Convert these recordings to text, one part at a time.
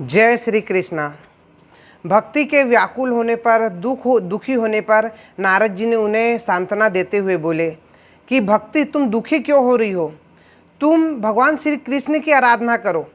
जय श्री कृष्णा। भक्ति के व्याकुल होने पर दुखी होने पर नारद जी ने उन्हें सांत्वना देते हुए बोले कि भक्ति तुम दुखी क्यों हो रही हो, तुम भगवान श्री कृष्ण की आराधना करो।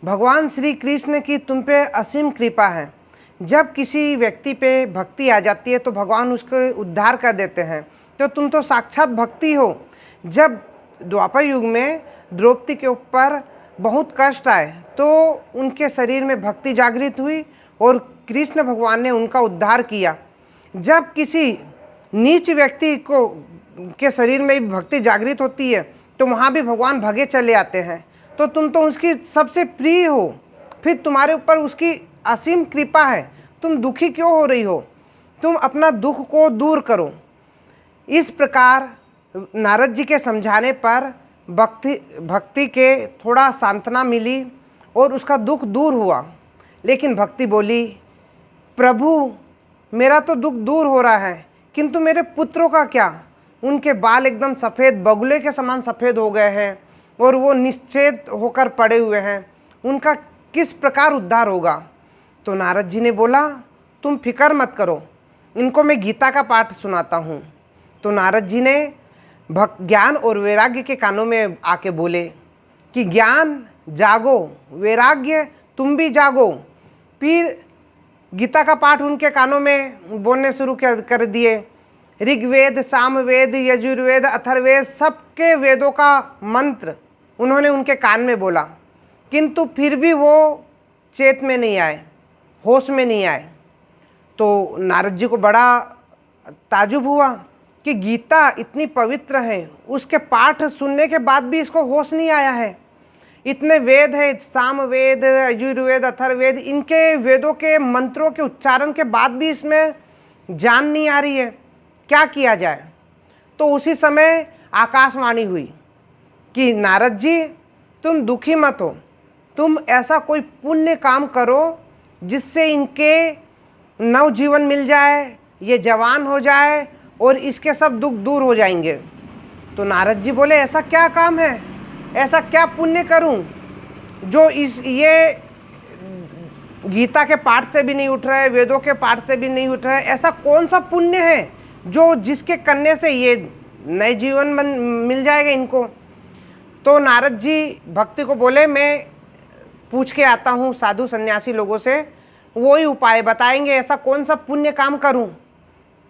भगवान श्री कृष्ण की तुम पे असीम कृपा है। जब किसी व्यक्ति पे भक्ति आ जाती है तो भगवान उसको उद्धार कर देते हैं। तो तुम तो साक्षात भक्ति हो। जब द्वापर युग में द्रौपदी के ऊपर बहुत कष्ट आए तो उनके शरीर में भक्ति जागृत हुई और कृष्ण भगवान ने उनका उद्धार किया। जब किसी नीच व्यक्ति को के शरीर में भी भक्ति जागृत होती है तो वहाँ भी भगवान भगे चले आते हैं। तो तुम तो उसकी सबसे प्रिय हो, फिर तुम्हारे ऊपर उसकी असीम कृपा है, तुम दुखी क्यों हो रही हो, तुम अपना दुख को दूर करो। इस प्रकार नारद जी के समझाने पर भक्ति के थोड़ा सांत्वना मिली और उसका दुख दूर हुआ। लेकिन भक्ति बोली, प्रभु मेरा तो दुख दूर हो रहा है, किंतु मेरे पुत्रों का क्या? उनके बाल एकदम सफ़ेद बगुले के समान सफ़ेद हो गए हैं और वो निश्चेत होकर पड़े हुए हैं, उनका किस प्रकार उद्धार होगा? तो नारद जी ने बोला, तुम फिक्र मत करो, इनको मैं गीता का पाठ सुनाता हूँ। तो नारद जी ने ज्ञान और वैराग्य के कानों में आके बोले कि ज्ञान जागो, वैराग्य तुम भी जागो। फिर गीता का पाठ उनके कानों में बोलने शुरू कर दिए। ऋग्वेद, सामवेद, यजुर्वेद, अथर्ववेद सबके वेदों का मंत्र उन्होंने उनके कान में बोला, किंतु फिर भी वो चेत में नहीं आए, होश में नहीं आए। तो नारद जी को बड़ा ताजुब हुआ कि गीता इतनी पवित्र है, उसके पाठ सुनने के बाद भी इसको होश नहीं आया है। इतने वेद है, सामवेद, यजुर्वेद, अथर्ववेद, इनके वेदों के मंत्रों के उच्चारण के बाद भी इसमें जान नहीं आ रही है, क्या किया जाए? तो उसी समय आकाशवाणी हुई कि नारद जी तुम दुखी मत हो, तुम ऐसा कोई पुण्य काम करो जिससे इनके नवजीवन मिल जाए, ये जवान हो जाए और इसके सब दुख दूर हो जाएंगे। तो नारद जी बोले, ऐसा क्या काम है, ऐसा क्या पुण्य करूं जो ये गीता के पाठ से भी नहीं उठ रहा है, वेदों के पाठ से भी नहीं उठ रहा है? ऐसा कौन सा पुण्य है जो जिसके करने से ये नए जीवन मिल जाएगा इनको? तो नारद जी भक्ति को बोले, मैं पूछ के आता हूँ साधु सन्यासी लोगों से, वो ही उपाय बताएंगे, ऐसा कौन सा पुण्य काम करूं।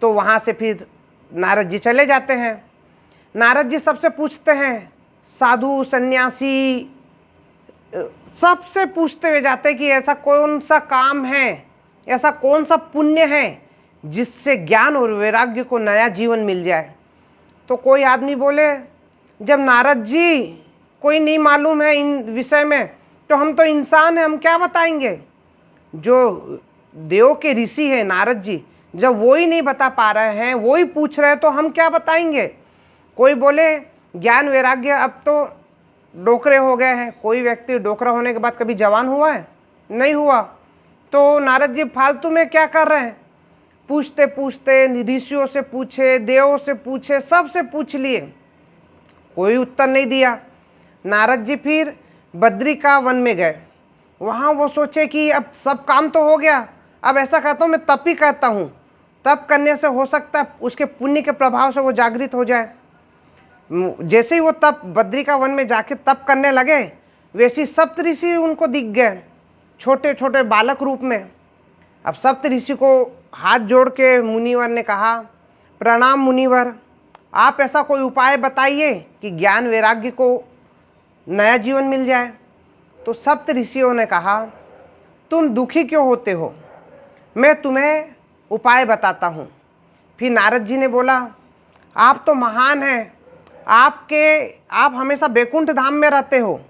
तो वहाँ से फिर नारद जी चले जाते हैं। नारद जी सबसे पूछते हैं, साधु सन्यासी सबसे पूछते हुए जाते कि ऐसा कौन सा काम है, ऐसा कौन सा पुण्य है जिससे ज्ञान और वैराग्य को नया जीवन मिल जाए। तो कोई आदमी बोले, जब नारद जी कोई नहीं मालूम है इन विषय में तो हम तो इंसान हैं, हम क्या बताएंगे? जो देव के ऋषि हैं नारद जी, जब वो ही नहीं बता पा रहे हैं, वो ही पूछ रहे हैं, तो हम क्या बताएंगे? कोई बोले ज्ञान वैराग्य अब तो डोकरे हो गए हैं। कोई व्यक्ति डोकरा होने के बाद कभी जवान हुआ है? नहीं हुआ। तो नारद जी फालतू में क्या कर रहे हैं? पूछते पूछते ऋषियों से पूछे, देवों से पूछे, सबसे पूछ लिए, कोई उत्तर नहीं दिया। नारद जी फिर बद्री का वन में गए। वहाँ वो सोचे कि अब सब काम तो हो गया, अब ऐसा करता हूँ मैं तप ही करता हूँ, तप करने से हो सकता है उसके पुण्य के प्रभाव से वो जागृत हो जाए। जैसे ही वो तप बद्री का वन में जाके तप करने लगे, वैसे ही सप्त ऋषि उनको दिख गए, छोटे छोटे बालक रूप में। अब सप्त ऋषि को हाथ जोड़ के मुनिवर ने कहा, प्रणाम मुनिवर, आप ऐसा कोई उपाय बताइए कि ज्ञान वैराग्य को नया जीवन मिल जाए। तो सप्त ऋषियों ने कहा, तुम दुखी क्यों होते हो, मैं तुम्हें उपाय बताता हूँ। फिर नारद जी ने बोला, आप तो महान हैं, आप हमेशा बैकुंठ धाम में रहते हो।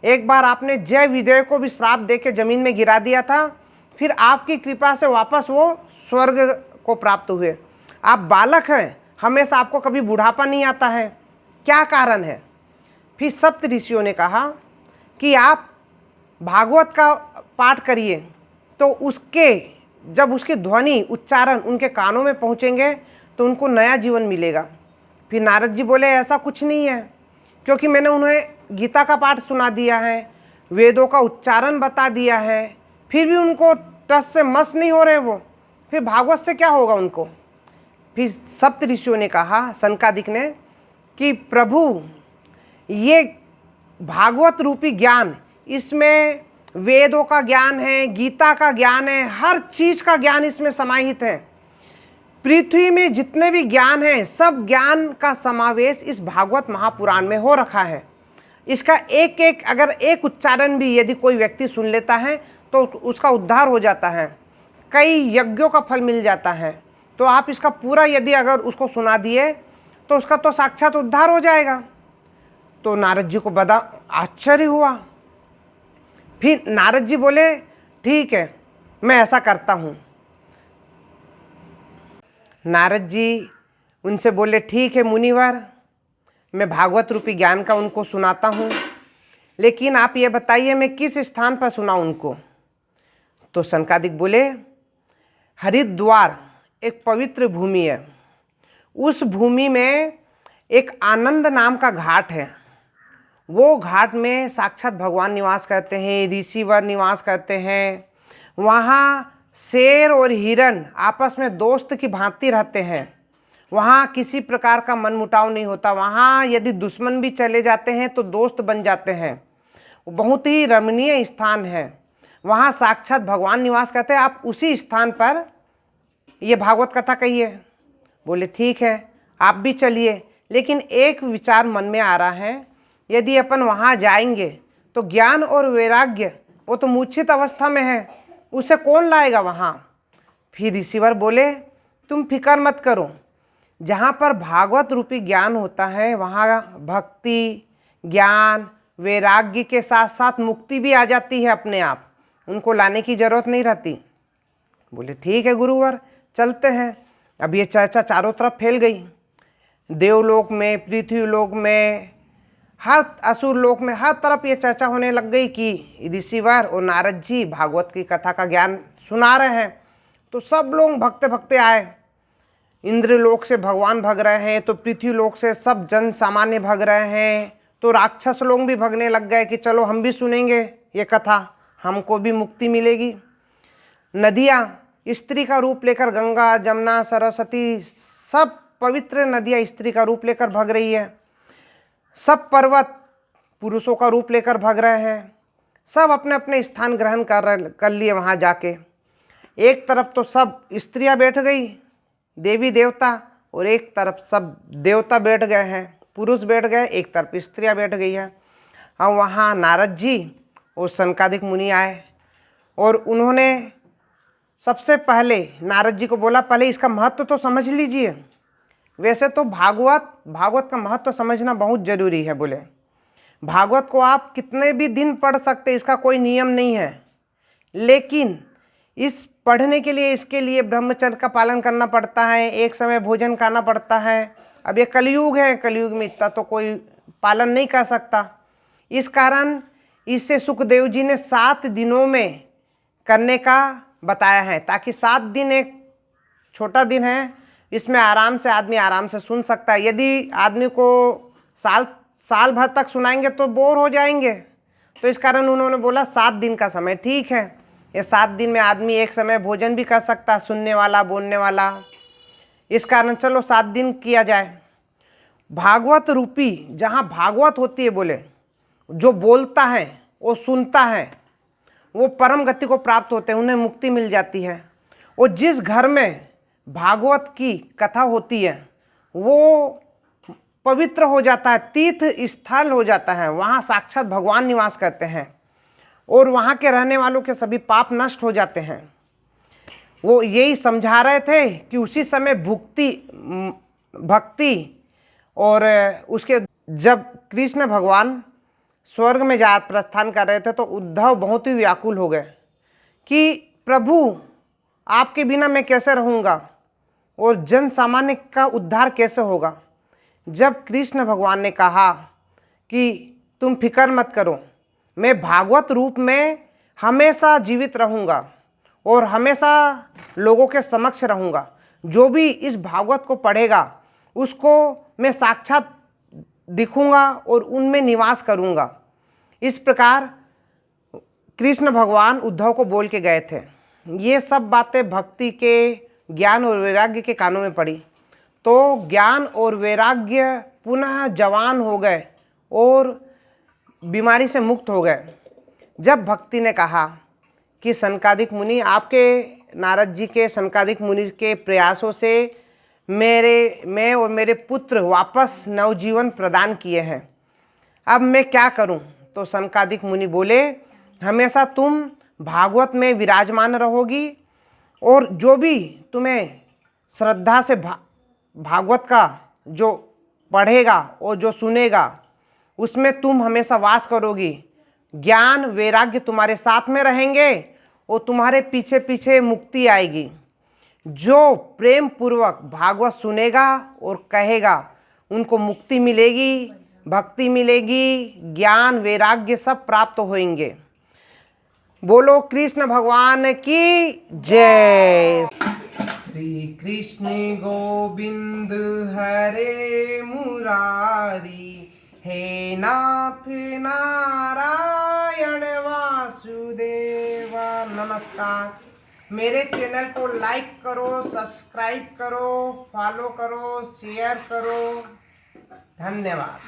एक बार आपने जय विजय को भी श्राप दे के जमीन में गिरा दिया था, फिर आपकी कृपा से वापस वो स्वर्ग को प्राप्त हुए। आप बालक हैं, हमेशा आपको कभी बुढ़ापा नहीं आता है, क्या कारण है? फिर सप्त ऋषियों ने कहा कि आप भागवत का पाठ करिए, तो जब उसकी ध्वनि उच्चारण उनके कानों में पहुँचेंगे तो उनको नया जीवन मिलेगा। फिर नारद जी बोले, ऐसा कुछ नहीं है, क्योंकि मैंने उन्हें गीता का पाठ सुना दिया है, वेदों का उच्चारण बता दिया है, फिर भी उनको टस से मस नहीं हो रहे वो, फिर भागवत से क्या होगा उनको। फिर सप्त ऋषियों ने कहा, सनकादिक ने, कि प्रभु ये भागवत रूपी ज्ञान, इसमें वेदों का ज्ञान है, गीता का ज्ञान है, हर चीज का ज्ञान इसमें समाहित है। पृथ्वी में जितने भी ज्ञान है सब ज्ञान का समावेश इस भागवत महापुराण में हो रखा है। इसका एक एक अगर एक उच्चारण भी यदि कोई व्यक्ति सुन लेता है तो उसका उद्धार हो जाता है, कई यज्ञों का फल मिल जाता है। तो आप इसका पूरा यदि अगर उसको सुना दिए तो उसका तो साक्षात उद्धार हो जाएगा। तो नारद जी को बड़ा आश्चर्य हुआ। फिर नारद जी बोले, ठीक है मैं ऐसा करता हूँ। नारद जी उनसे बोले, ठीक है मुनिवर, मैं भागवत रूपी ज्ञान का उनको सुनाता हूँ, लेकिन आप ये बताइए मैं किस स्थान पर सुनाऊँ उनको। तो सनकादिक बोले, हरिद्वार एक पवित्र भूमि है, उस भूमि में एक आनंद नाम का घाट है। वो घाट में साक्षात भगवान निवास करते हैं, ऋषिवर निवास करते हैं। वहाँ शेर और हिरण आपस में दोस्त की भांति रहते हैं। वहाँ किसी प्रकार का मनमुटाव नहीं होता। वहाँ यदि दुश्मन भी चले जाते हैं तो दोस्त बन जाते हैं। बहुत ही रमणीय स्थान है, वहाँ साक्षात भगवान निवास करते हैं। आप उसी स्थान पर ये भागवत कथा कहिए। बोले ठीक है आप भी चलिए, लेकिन एक विचार मन में आ रहा है, यदि अपन वहाँ जाएंगे तो ज्ञान और वैराग्य वो तो मूर्छित अवस्था में है, उसे कौन लाएगा वहाँ। फिर ऋषिवर बोले, तुम फिक्र मत करो, जहाँ पर भागवत रूपी ज्ञान होता है वहाँ भक्ति, ज्ञान, वैराग्य के साथ साथ मुक्ति भी आ जाती है अपने आप, उनको लाने की जरूरत नहीं रहती। बोले ठीक है गुरुवर चलते हैं। अब ये चर्चा चारों तरफ फैल गई, देवलोक में, पृथ्वी लोक में, हर असुर लोक में, हर तरफ ये चर्चा होने लग गई कि ऋषिवर और नारद जी भागवत की कथा का ज्ञान सुना रहे हैं। तो सब लोग भगते भगते आए। इंद्र लोक से भगवान भग रहे हैं, तो पृथ्वी लोक से सब जन सामान्य भग रहे हैं, तो राक्षस लोग भी भगने लग गए कि चलो हम भी सुनेंगे ये कथा, हमको भी मुक्ति मिलेगी। नदियाँ स्त्री का रूप लेकर, गंगा, जमुना, सरस्वती, सब पवित्र नदियाँ स्त्री का रूप लेकर भग रही है। सब पर्वत पुरुषों का रूप लेकर भग रहे हैं। सब अपने अपने स्थान ग्रहण कर लिए वहाँ जाके। एक तरफ तो सब स्त्रियाँ बैठ गई, देवी देवता, और एक तरफ सब देवता बैठ गए हैं, पुरुष बैठ गए, एक तरफ स्त्रियाँ बैठ गई हैं। और वहाँ नारद जी और सनकादिक मुनि आए और उन्होंने सबसे पहले नारद जी को बोला, पहले इसका महत्व तो समझ लीजिए। वैसे तो भागवत का महत्व समझना बहुत जरूरी है। बोले भागवत को आप कितने भी दिन पढ़ सकते, इसका कोई नियम नहीं है, लेकिन इस पढ़ने के लिए, इसके लिए ब्रह्मचर्य का पालन करना पड़ता है, एक समय भोजन करना पड़ता है। अब ये कलयुग है, कलयुग में इतना तो कोई पालन नहीं कर सकता। इस कारण इससे सुखदेव जी ने 7 दिनों में करने का बताया है, ताकि 7 दिन एक छोटा दिन है, इसमें आदमी आराम से सुन सकता है। यदि आदमी को साल भर तक सुनाएंगे तो बोर हो जाएंगे, तो इस कारण उन्होंने बोला 7 दिन का समय ठीक है। ये 7 दिन में आदमी एक समय भोजन भी कर सकता है, सुनने वाला, बोलने वाला। इस कारण चलो 7 दिन किया जाए। भागवत रूपी जहाँ भागवत होती है, बोले जो बोलता है वो सुनता है, वो परम गति को प्राप्त होते हैं, उन्हें मुक्ति मिल जाती है। और जिस घर में भागवत की कथा होती है वो पवित्र हो जाता है, तीर्थ स्थल हो जाता है, वहाँ साक्षात भगवान निवास करते हैं और वहाँ के रहने वालों के सभी पाप नष्ट हो जाते हैं। वो यही समझा रहे थे कि उसी समय भक्ति और उसके जब कृष्ण भगवान स्वर्ग में जा प्रस्थान कर रहे थे तो उद्धव बहुत ही व्याकुल हो गए कि प्रभु आपके बिना मैं कैसे रहूँगा और जन सामान्य का उद्धार कैसे होगा। जब कृष्ण भगवान ने कहा कि तुम फिक्र मत करो, मैं भागवत रूप में हमेशा जीवित रहूँगा और हमेशा लोगों के समक्ष रहूँगा, जो भी इस भागवत को पढ़ेगा उसको मैं साक्षात दिखूँगा और उनमें निवास करूँगा। इस प्रकार कृष्ण भगवान उद्धव को बोल के गए थे। ये सब बातें भक्ति के, ज्ञान और वैराग्य के कानों में पड़ी तो ज्ञान और वैराग्य पुनः जवान हो गए और बीमारी से मुक्त हो गए। जब भक्ति ने कहा कि सनकादिक मुनि, आपके नारद जी के सनकादिक मुनि के प्रयासों से मैं और मेरे पुत्र वापस नवजीवन प्रदान किए हैं, अब मैं क्या करूं? तो सनकादिक मुनि बोले, हमेशा तुम भागवत में विराजमान रहोगी और जो भी तुम्हें श्रद्धा से भागवत का जो पढ़ेगा और जो सुनेगा उसमें तुम हमेशा वास करोगी। ज्ञान वैराग्य तुम्हारे साथ में रहेंगे और तुम्हारे पीछे पीछे मुक्ति आएगी। जो प्रेम पूर्वक भागवत सुनेगा और कहेगा उनको मुक्ति मिलेगी, भक्ति मिलेगी, ज्ञान वैराग्य सब प्राप्त होंगे। बोलो कृष्ण भगवान की जय। श्री कृष्ण गोविंद हरे मुरारी, हे नाथ नारायण वासुदेवा। नमस्कार। मेरे चैनल को लाइक करो, सब्सक्राइब करो, फॉलो करो, शेयर करो। धन्यवाद।